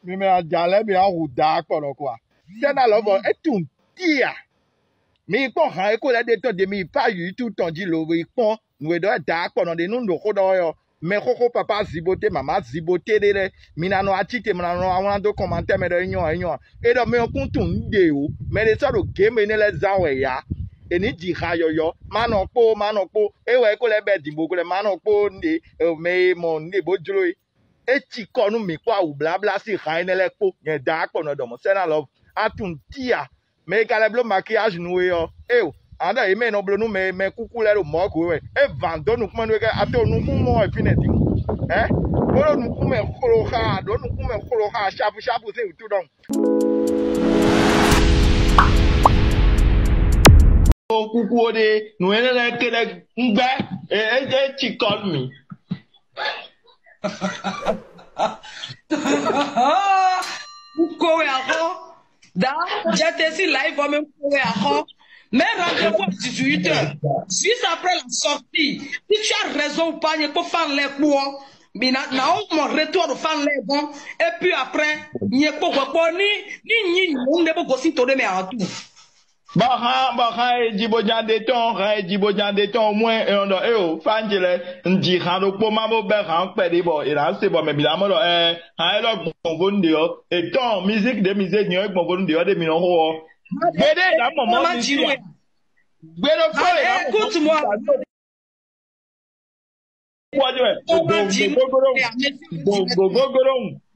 Mais à Jaleb et à Rouda, quoi. C'est dans l'envoi, et tout, tia. Mais il prend un école de temps de mi pas eu tout temps dit le il prend nous doit d'accord dans des noms de rodo mais koko papa ziboté maman ziboté de mina no atite mina no awon do commentaire mais de union et donc mais on compte ndé o mais les ça le game ne les zawe ya et ni di rayoyo manoko e we ko le be dimbo ko le manoko ndé mais mon ndé bojlo e ti ko nu mi kwa ou blabla si rain ne le ko ne d'accord no do mo c'est na love atun tia mais quand le maquillage nous yo anda e me no blo nous mais coucou le mo ko we e vando nous comment nous ato nous mo e fineti bolo nous kuma kholo kha do nous kuma kholo kha shapu c'est tout donc coucou de nous ene ke le ngbe e ti call me coucou ya j'étais si live, même mais rendez-vous à 18h. Juste après la sortie, si tu as raison ou pas, il faut faire les poids. Mais mon retour de faire les bons. Et puis après, il n'y a pas ni on ne peut pas aussi tourner mais en tout. Djibojan de ton au moins fanjele ndira do po mabo be ran pe de bo ira se bo me bi la mo lo gbongo ndi o et ton musique de musique ni o gbongo ndi o de mi no ho gbede la mo ni ti gbede ko le écoute-moi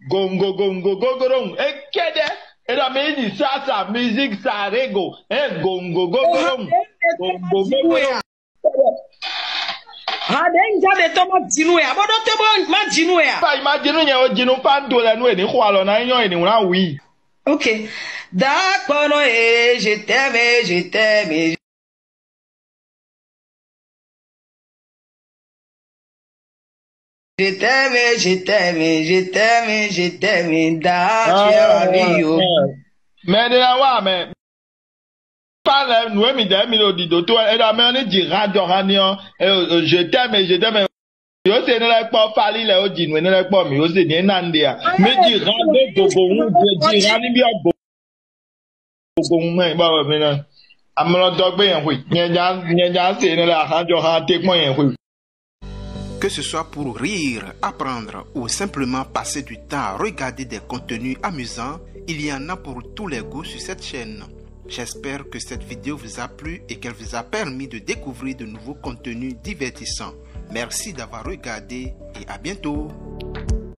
gongo e kede et la musique ça musique ça rego gongo gongo denja de tomo jinu ya bodo tebo ma jinu ya pa imagine yen o jinu pa ndo le nu eni kwa lo na yan eni won wi OK d'accord no je t'aime je t'aime da tu es amigo mais de la wa mais pas nous mi de mi lo di do to e da me ni di radio ranion je t'aime yo se ne le po fali le o di nu ne le po mi o se ni na nde a me di radio gogo di rani bi ogo gogo me ba me na amlo dogbe yen hui nyen se ne la radio ha te pon yen hui. Que ce soit pour rire, apprendre ou simplement passer du temps à regarder des contenus amusants, il y en a pour tous les goûts sur cette chaîne. J'espère que cette vidéo vous a plu et qu'elle vous a permis de découvrir de nouveaux contenus divertissants. Merci d'avoir regardé et à bientôt.